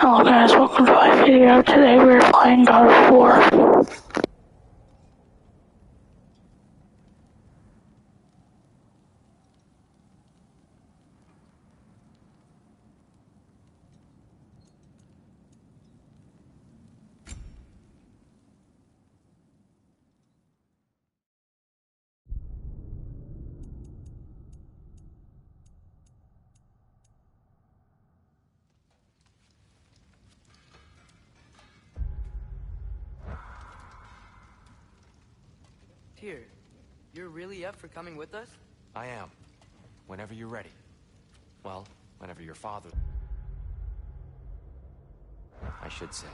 Hello guys, welcome to my video. Today we're playing God of War. Tyr, you're really up for coming with us? I am. Whenever you're ready. Well, whenever your father... I should say.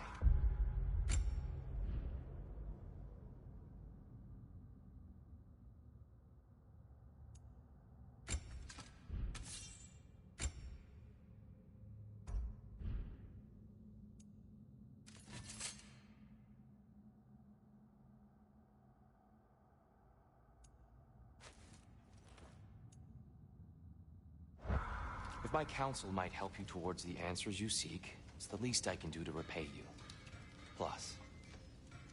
If my counsel might help you towards the answers you seek, it's the least I can do to repay you. Plus,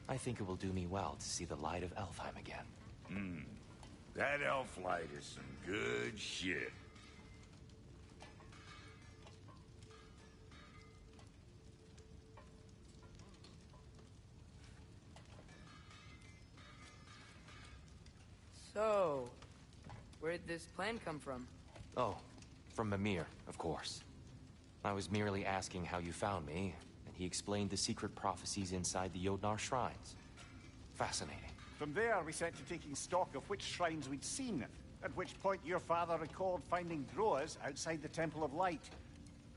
I think it will do me well to see the light of Elfheim again. That elf light is some good shit. So, where'd this plan come from? Oh, from Mimir, of course. I was merely asking how you found me, and he explained the secret prophecies inside the Jotnar shrines. Fascinating. From there, we set to taking stock of which shrines we'd seen, at which point your father recalled finding Groas outside the Temple of Light.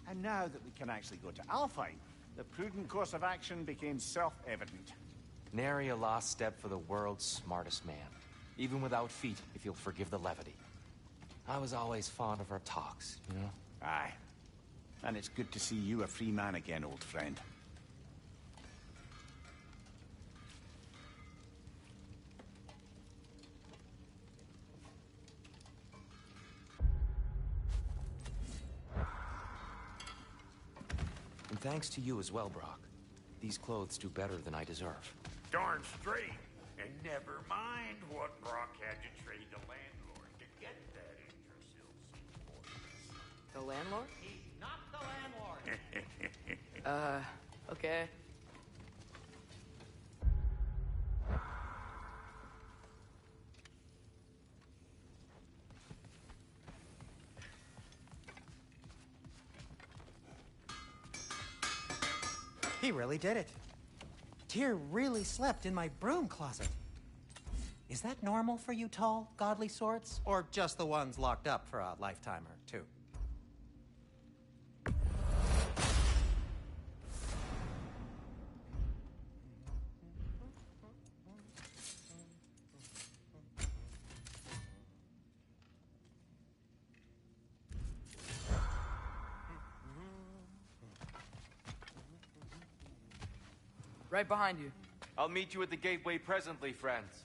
And now that we can actually go to Alfheim, the prudent course of action became self-evident. Nary a lost step for the world's smartest man. Even without feet, if you'll forgive the levity. I was always fond of our talks, you know? Aye. And it's good to see you a free man again, old friend. And thanks to you as well, Brock. These clothes do better than I deserve. Darn straight. And never mind what Brock had to trade the landlord to get that Yggdrasil seaport. The landlord? He's not the landlord. Okay. He really did it. Tyr really slept in my broom closet. Is that normal for you tall, godly sorts? Or just the ones locked up for a lifetime or two? Right behind you. I'll meet you at the gateway presently, friends.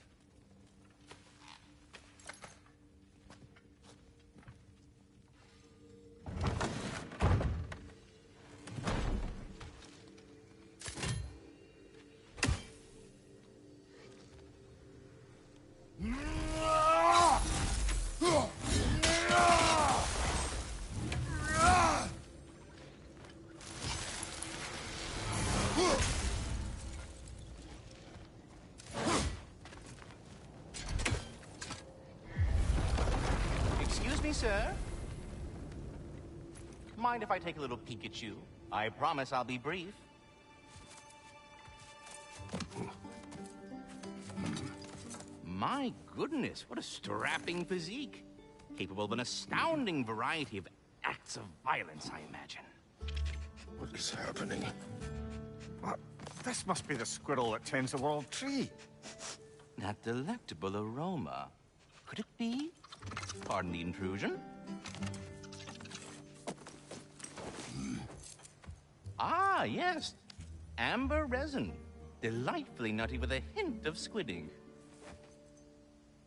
Excuse me, sir. Mind if I take a little peek at you? I promise I'll be brief. My goodness, what a strapping physique. Capable of an astounding variety of acts of violence, I imagine. What is happening? What? This must be the squirrel that tends the world tree. That delectable aroma. Could it be? Pardon the intrusion. Ah, yes. Amber resin. Delightfully nutty with a hint of squidding.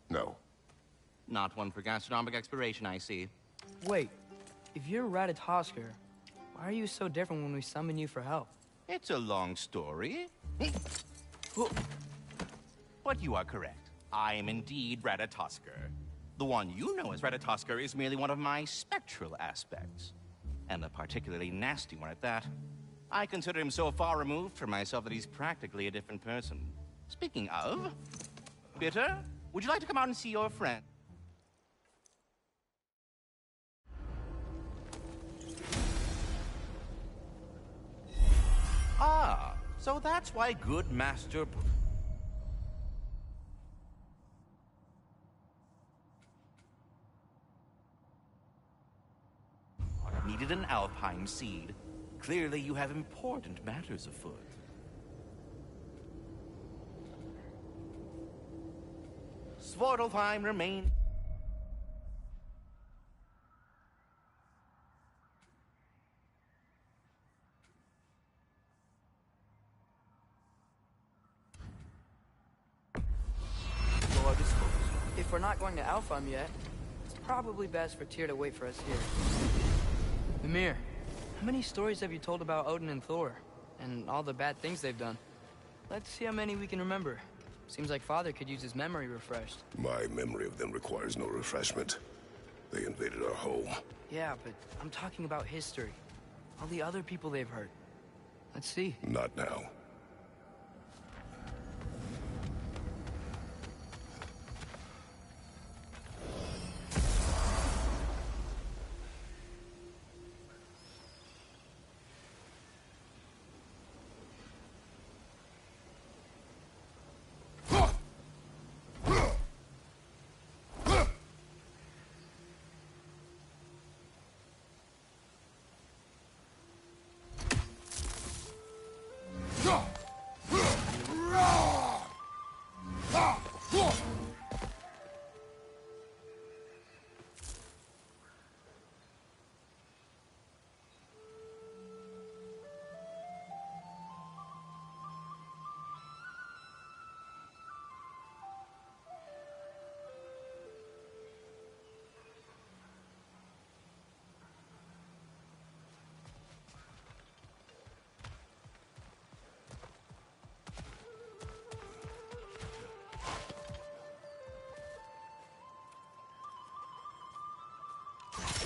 No. Not one for gastronomic exploration, I see. Wait, if you're Ratatoskr, Why are you so different when we summon you for help? It's a long story. But you are correct. I am indeed Ratatoskr. The one you know as Ratatoskr is merely one of my spectral aspects. And a particularly nasty one at that. I consider him so far removed from myself that he's practically a different person. Speaking of, Bitter, would you like to come out and see your friend? Ah, so that's why good Master... needed an Alfheim seed. Clearly you have important matters afoot. Svartalfheim remain... If we're not going to Alfheim yet, it's probably best for Tyr to wait for us here. Mimir, how many stories have you told about Odin and Thor? And all the bad things they've done? Let's see how many we can remember. Seems like Father could use his memory refreshed. My memory of them requires no refreshment. They invaded our home. Yeah, but I'm talking about history. All the other people they've hurt. Let's see. Not now.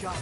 Go.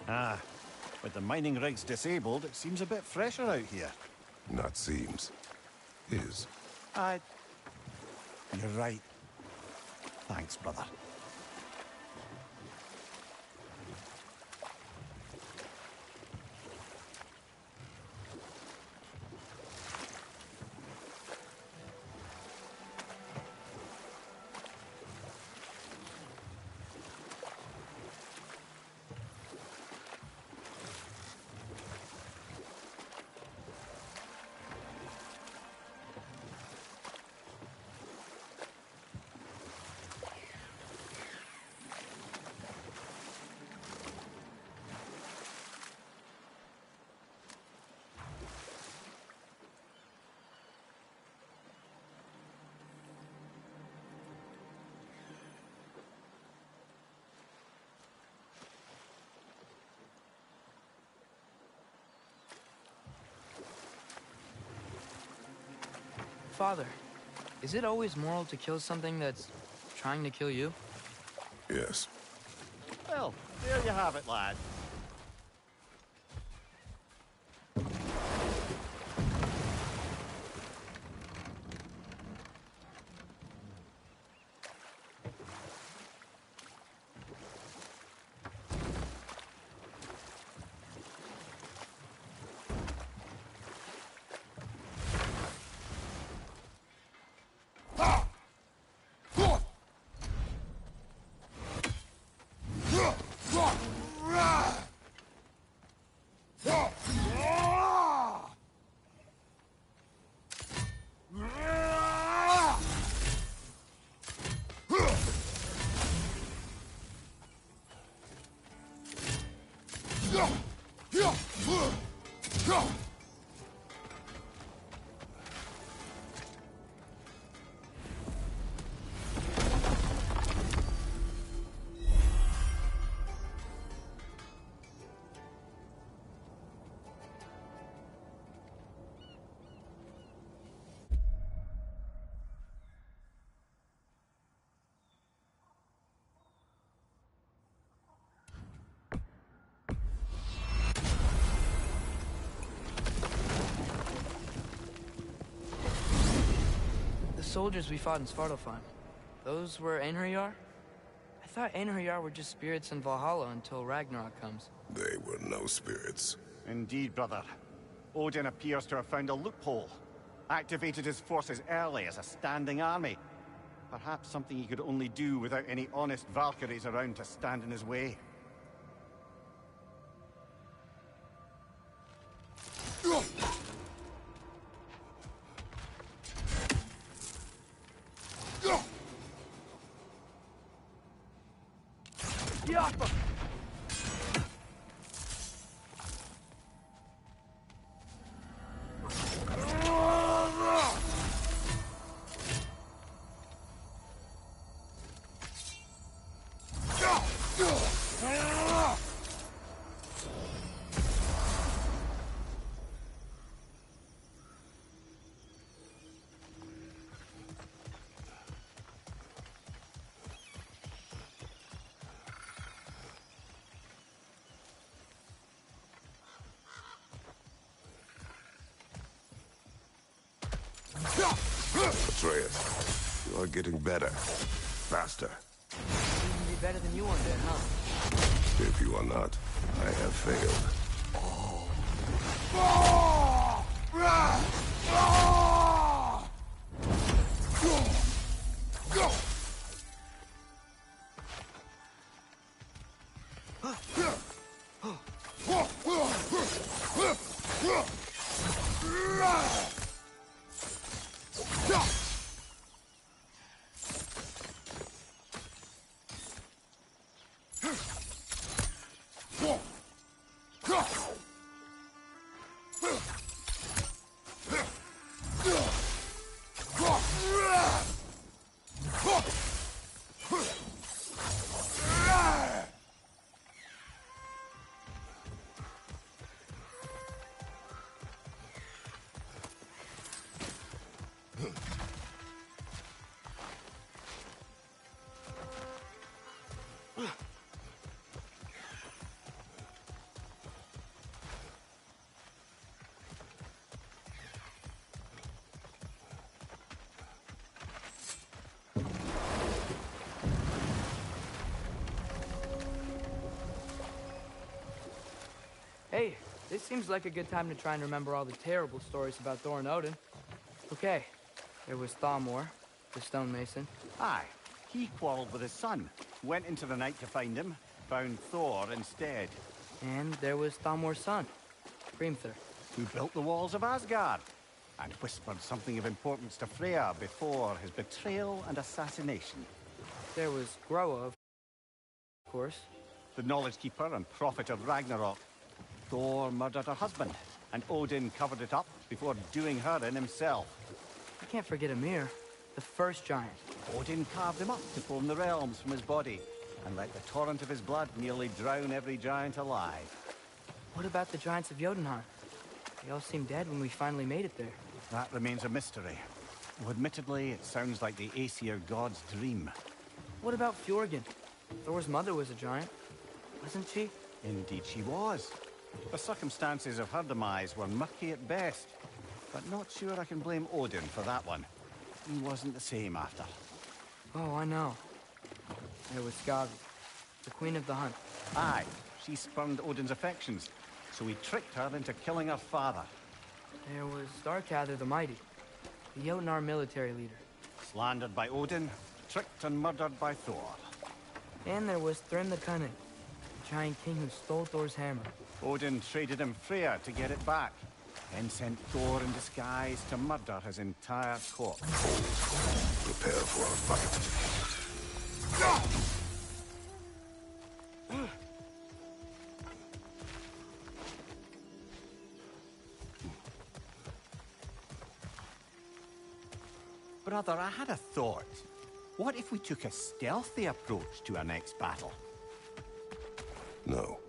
Ah, with the mining rigs disabled, it seems a bit fresher out here. Not seems. Is. You're right. Thanks, brother. Father, is it always moral to kill something that's trying to kill you? Yes. Well, there you have it, lad. The soldiers we fought in Svartalfheim, those were Einherjar? I thought Einherjar were just spirits in Valhalla until Ragnarok comes. They were no spirits. Indeed, brother. Odin appears to have found a loophole. Activated his forces early as a standing army. Perhaps something he could only do without any honest Valkyries around to stand in his way. Atreus, you are getting better. Faster. Even be better than you one day, huh? If you are not, I have failed. Hey, this seems like a good time to try and remember all the terrible stories about Thor and Odin. Okay, there was Thalmor, the stonemason. Aye, he quarreled with his son, went into the night to find him, found Thor instead. And there was Thalmor's son, Hrimthur. Who built the walls of Asgard, and whispered something of importance to Freya before his betrayal and assassination. There was Groa, of course. The knowledge keeper and prophet of Ragnarok. Thor murdered her husband, and Odin covered it up before doing her in himself. I can't forget Ymir, the first giant. Odin carved him up to form the realms from his body, and let the torrent of his blood nearly drown every giant alive. What about the giants of Jotunheim? They all seemed dead when we finally made it there. That remains a mystery. Though admittedly, it sounds like the Aesir god's dream. What about Fjorgyn? Thor's mother was a giant, wasn't she? Indeed she was. The circumstances of her demise were murky at best, but not sure I can blame Odin for that one. He wasn't the same after. Oh, I know. There was Skavi, the queen of the hunt. Aye, she spurned Odin's affections, so he tricked her into killing her father. There was Starkather the Mighty, the Jotnar military leader. Slandered by Odin, tricked and murdered by Thor. And there was Thrym the Cunning, the giant king who stole Thor's hammer. Odin traded him Freya to get it back, then sent Thor in disguise to murder his entire court. Prepare for a fight. Brother, I had a thought. What if we took a stealthy approach to our next battle? No.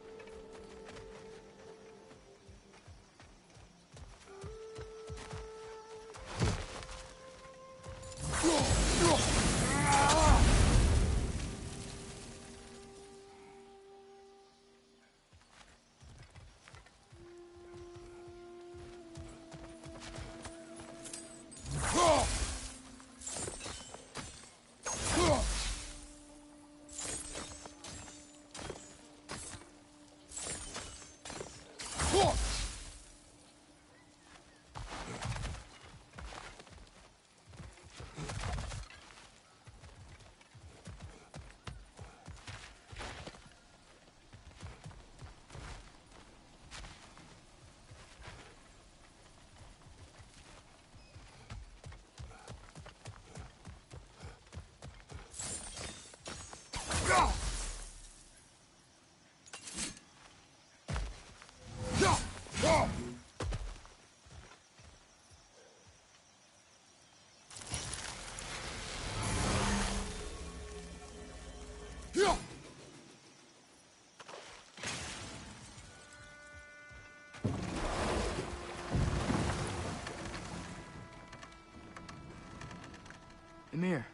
Ymir,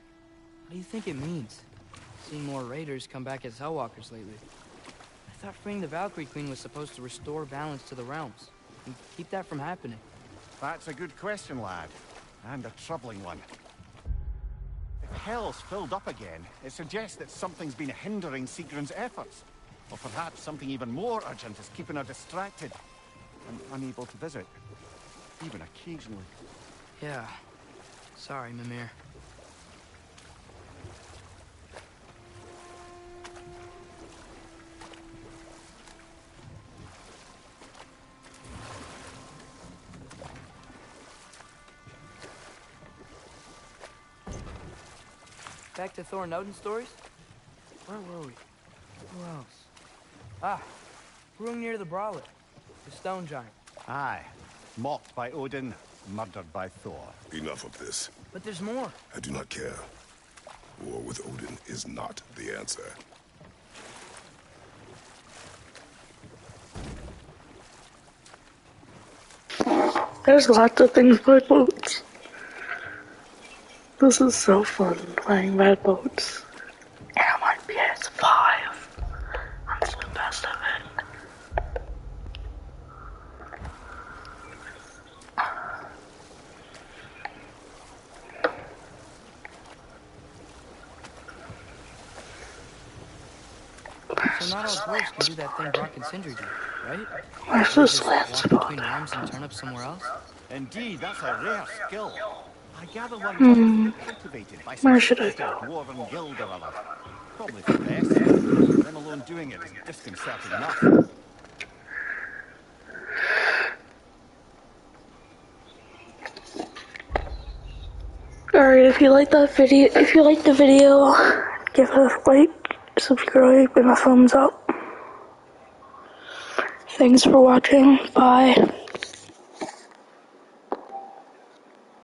what do you think it means? Seeing more raiders come back as Hellwalkers lately. I thought freeing the Valkyrie Queen was supposed to restore balance to the realms and keep that from happening. That's a good question, lad. And a troubling one. If Hell's filled up again, it suggests that something's been hindering Sigrun's efforts. Or perhaps something even more urgent is keeping her distracted and unable to visit. Even occasionally. Yeah. Sorry, Mimir. Back to Thor and Odin stories? Where were we? Who else? Ah, brewing near the Brawler, the stone giant. Aye. Mocked by Odin, murdered by Thor. Enough of this. But there's more. I do not care. War with Odin is not the answer. There's lots of things by boats. This is so fun playing by boats. And on my PS5. That's the best of it. So not all dwarves can do that thing Brock and Sindri do, right? Where's They this just land walk spot? between realms and turn up somewhere else? Indeed, that's a rare skill. I gather one must be cultivated by some Where should I secret go? dwarven guild or other. Probably for the best. Them alone doing it is disconcerting enough. Alright, if you like the video, give it a like, subscribe, and a thumbs up. Thanks for watching. Bye.